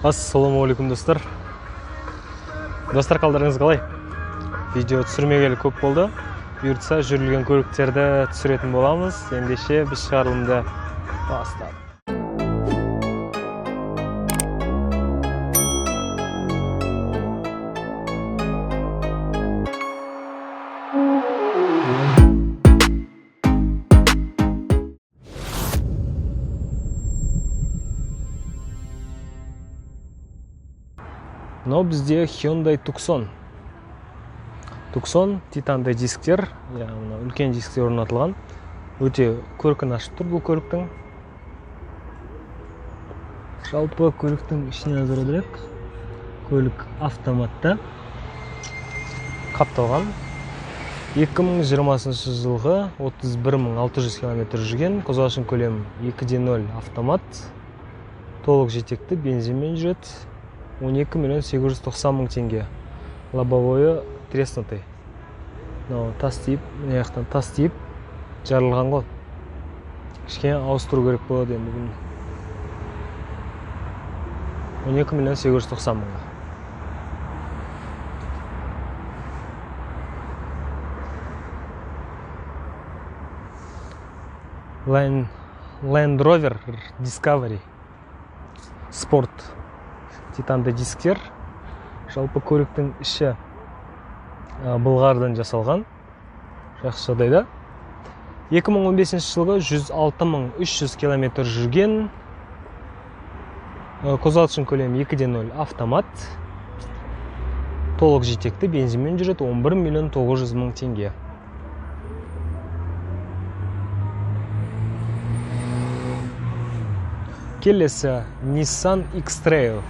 Ассалаумағалейкум достар. Достар, қалдарыңыз қалай? Видео түсірмегелі көп болды. Бұйыртса жүрілген көліктерді түсіретін боламыз. Ендеше біз шығарылымды бастадық. Но бізде Hyundai Tucson. Tucson титандай дисктер, үлкен дисктер орнатылған. Өте көркін ашып тұр бұл көліктің. Жалпы көліктің ішіне назар аударайық. Көлік автоматта қапталған. 2020 жылғы 31.600 км жүрген, қозғалыш көлемі 2.0 автомат. Толық жетекті, бензинмен жүреді. 12.890.000 теңге. Лобовойы треснутый. Тас тиіп, мына жақтан тас тиіп жарылған ғой. Кішкене ауыстыру керек болады енді бұны. 12.890.000. Land Rover Discovery Sport титанды дисктер. Жалпы көліктің іші былғардан жасалған. Жақсы жағдайда. 2015 жылғы 106.300 км жүрген. Қозғалыш көлемі 2.0 автомат. Толық жетекті, бензинмен жүреді. 11.900.000 теңге. Келесі Nissan X-Trail.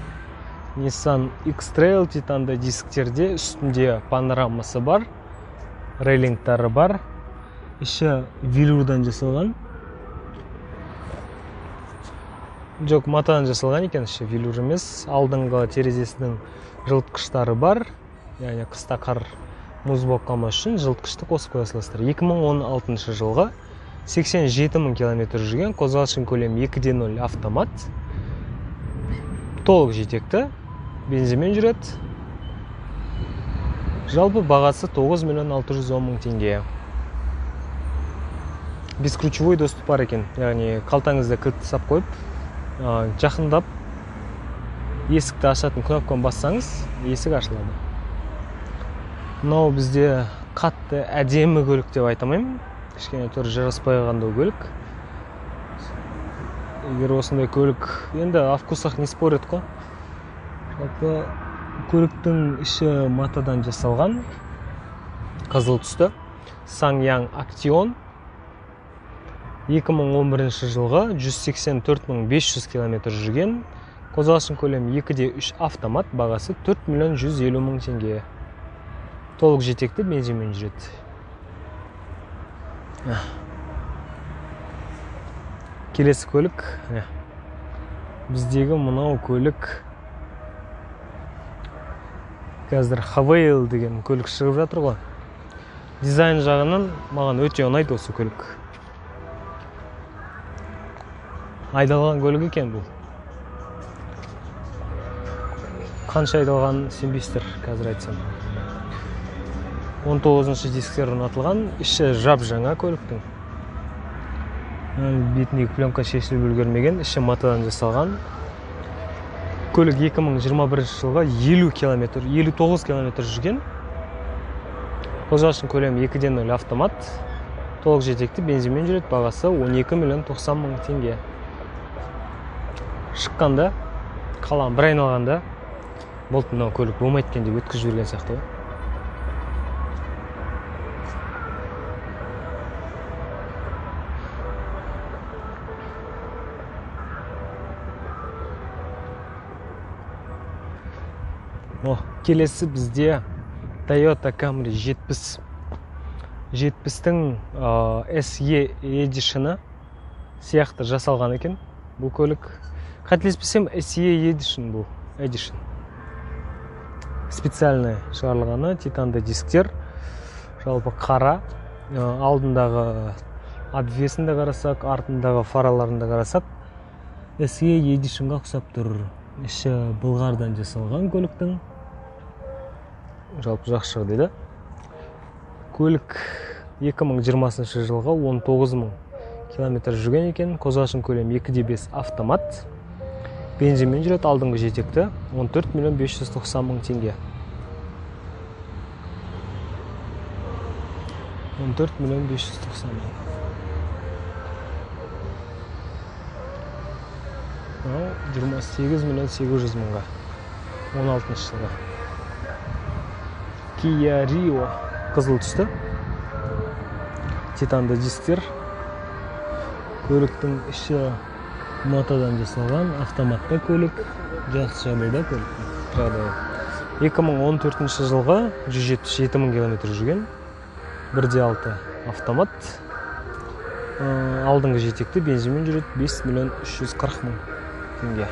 Nissan X-Trail титанды дисктерде, үстінде панорамасы бар, рейлингтары бар. Іші велюрдан жасалған. Жоқ, матадан жасалған екен, іші велюр емес. Алдыңғы терезесінің жылытқыштары бар. Яғни қыста қар мұз болып қалмас үшін жылытқышты қосып қоя саласыздар. 2016 жылғы 87.000 км жүрген, қозғалыш көлемі 2.0 автомат. Толық жетекті, бензинмен жүреді. Жалпы бағасы 9.610.000 теңге. Бесключевой доступ бар екен. Яғни қалтаңызда кілтті сап қойып, жақындап есікті ашатын кнопканы бассаңыз, есік ашылады. Мынау бізде қатты әдемі көлік деп айтамаймын. Кішкене түрі жараспай қалғанда көлік. Егер осындай көлік, енді о вкусах не спорят қой. Жалпы көліктің іші матадан жасалған, қызыл түсті. Sanyang Action 2011 жылғы 184.500 км жүрген, қозғалыш көлемі 2.3 автомат, бағасы 4.150.000 теңге. Толық жетекті, бензинмен жүреді. Келесі көлік. Біздегі мынау көлік. Қазір Havail деген көлік шығып жатыр ғой. Дизайн жағынан маған өте ұнайды осы көлік. Айдалған көлік екен бұл. Қанша айдалған сенбейсіздер, қазір айтсам. 19-шы дисктер орнатылған, іші жап жаңа көліктің. Бетіндегі пленка шешіліп үлгермеген, іші матадан жасалған. Көлік 2021 жылға 59 км жүрген. Қозғалыш көлемі 2.0 автомат. Толық жетекті, бензинмен жүреді, бағасы 12.090.000 теңге. Шыққанда, қалған бір айналғанда, болды мынау көлік болмайды екен деп өткізіп жүрген сияқты. Келесі бізде Toyota Camry 70. 70-тің SE Edition'ы сияқты жасалған екен. Бұл көлік, қателеспесем, SE Edition бұл. Edition. Специальный шығарылғаны, титанды дисктер. Жалпы қара. Алдындағы обвесінде қарасақ, артындағы фараларында қарасақ, SE Edition'ға ұқсап тұр. іші былғардан жасалған көліктің. Жалпы жақсы жағдайда. Көлік 2020 жылға 19.000 километр жүрген екен. Қозғалыштың көлемі 2.5 автомат. Бензинмен жүреді, алдыңғы жетекті 14.590.000 теңге. 14.590.000. 28.800.000-ға 16 жылға. Kia Rio қызыл түсті. Титанды дисктер. Көліктің іші матадан жасалған, автоматты көлік. Жақсы жағдайда көлік. 2014 жылға 177.000 километр жүрген. 1.6 автомат. Алдыңғы жетекті бензинмен жүреді, 5.340.000 теңге.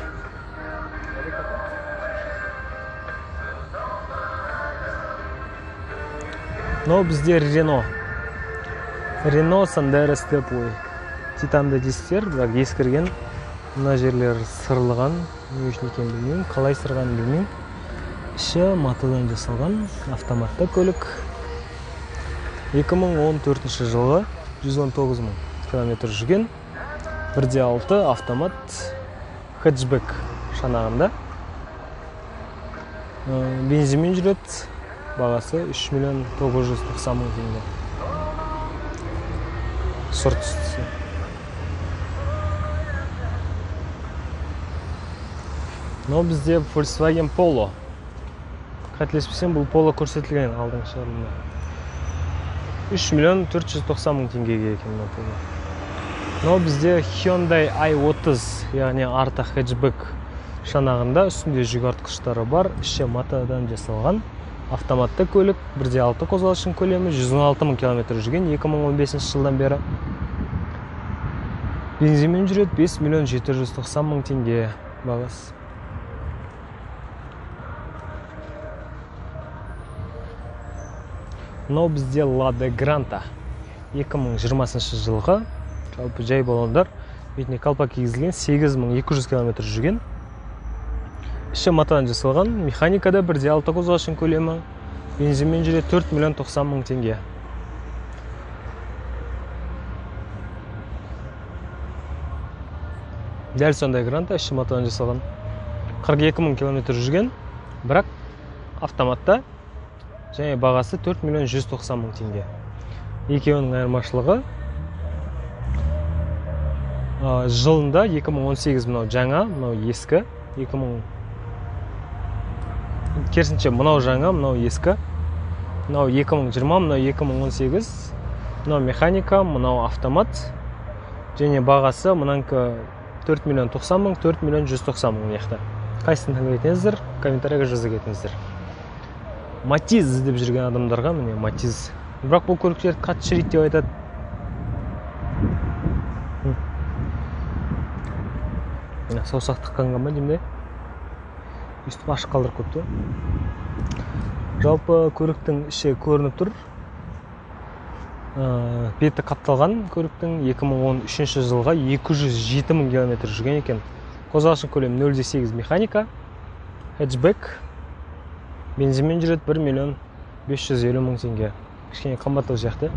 Но бізде Renault Sandero Stepway. Титанды дисктер, бірақ ескірген. Мына жерлер сырылған. Не үшін екенін білмеймін, қалай сырғанын білмеймін. Іші матадан жасалған, автоматты көлік. 2014 жылғы 119.000 километр жүрген. 1.6 автомат хэтчбек шанағында. Бензинмен жүреді. Бағасы 3.990.000 теңге. Сұрт түстісі. Но бізде Volkswagen Polo. Қателеспесем, бұл Polo көрсетілген алдыңғы шығарымда. 3.490.000 теңгеге екен бұл Polo. Но бізде Hyundai i30, яғни арты хэтчбек шанағында, үстінде жүк артқыштары бар, іші матадан жасалған. Автоматты көлік, 1.6 қозғалыштың көлемі 116.000 километр жүрген 2015 жылдан бері. Бензинмен жүреді, 5.790.000 теңге бағасы. Но бізде Lada Granta 2020 жылға, жалпы жай балондар, бетіне қалпақ кигізілген, 8.200 километр жүрген. Іші матадан жасалған, механикада 1.6 қозғалыштың көлемі, бензинмен жүреді, 4.090.000 теңге. Дәл сондай Гранта, іші матадан жасалған, 42.000 километр жүрген, бірақ автоматта, және бағасы 4.190.000 теңге. Екеуінің айырмашылығы жылында 2018 мынау жаңа, мынау ескі. Керісінше мынау жаңа, мынау ескі. Мынау 2020, мынау 2018. Мынау механика, мынау автомат. Және бағасы мұнанкі 4.090.000, 4.190.000 яқты. Қайсысын таңдайтыныздар, комментарийға жаза кетіңіздер. Матиз іздеп жүрген адамдарға, міне Матиз. Бірақ бұл көліктер қатты шірейді деп айтады. Саусақ тыққанға ма деймін де. Үстіп ашық қалдырып көпті. Жалпы көліктің іші көрініп тұр. Беті қапталған көліктің 2013 жылға 207.000 километр жүрген екен. Қозғалыштың көлемі 0.8 механика, хэтчбек. Бензинмен жүреді, 1.550.000 теңге. Кішкене қымбаттау сияқты.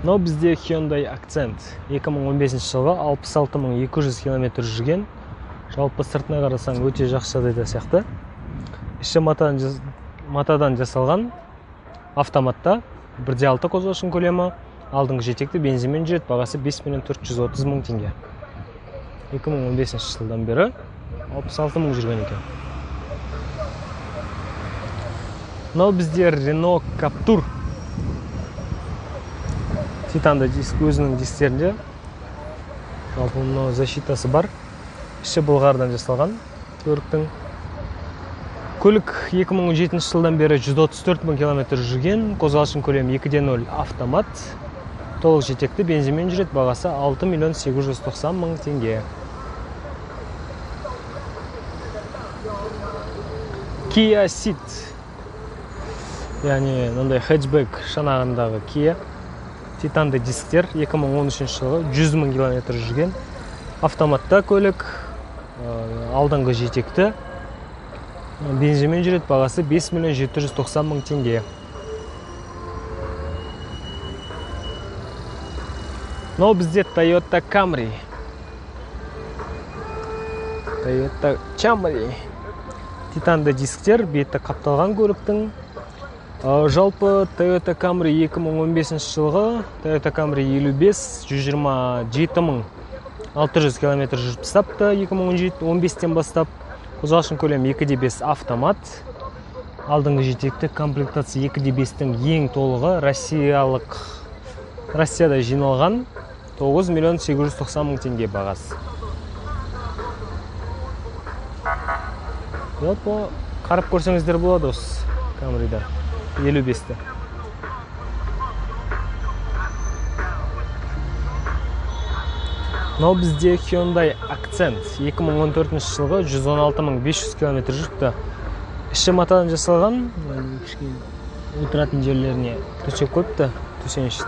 Но бізде Hyundai Accent 2015 жылға 66.200 километр жүрген. Жалпы сыртына қарасаң өте жақсы жағдайда сияқты. Іші матадан жасалған, автоматта, 1.6 қозғалыштың көлемі, алдыңғы жетекті бензинмен жүреді, бағасы 5.430.000 теңге. 2015 жылдан бері 66.000 жүрген екен. Мынау бізде Renault Captur. Титанды диск өзінің дисктерінде. Жалпы мынау защитасы бар. Іші былғардан жасалған көліктің. Көлік 2017 жылдан бері 134.000 километр жүрген. Қозғалыштың көлемі 2.0 автомат. Толық жетекті бензинмен жүреді, бағасы 6.890.000 теңге. Kia Ceed. Яғни мындай хэтчбек шанағындағы Kia. Титанды дисктер 2013 жылғы 100.000 километр жүрген. Автоматта көлік, алдыңғы жетекті. Бензинмен жүреді, бағасы 5 миллион 790 мың теңге. Мынау бізде Toyota Camry. Toyota Camry. Титанды дисктер, беті қапталған көліктің. Жалпы Toyota Camry 2015 жылғы, Toyota Camry 55 127 600 км жүріп тастапты 2015-тен бастап. Қозғалышының көлемі 2.5 автомат. Алдыңғы жетекті комплектация 2.5-тің ең толығы Россияда жиналған 9 миллион 890 мың теңге бағасы. Жалпы қарап көрсеңіздер болады осы Camry'да 55-ті. Мынау бізде Hyundai Accent 2014 жылғы 116 500 км жүріпті. Іші матадан жасалған, отыратын жерлеріне төсек қойыпты, төсеніш.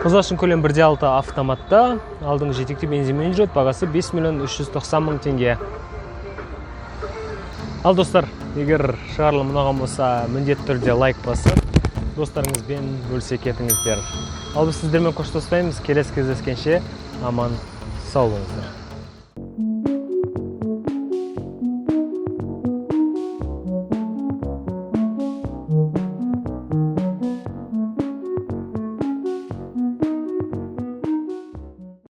Қозғалышының көлемі 1.6 автоматта, алдыңғы жетекте бензинмен жүреді, бағасы 5 миллион 390 мың теңге. Ал достар, егер шығарылым ұнаған болса, міндетті түрде лайк басып, достарыңызбен бөлісе кетіңіздер. Ал біз сіздермен қоштасамыз, келесі кездескенше аман сау болыңыздар.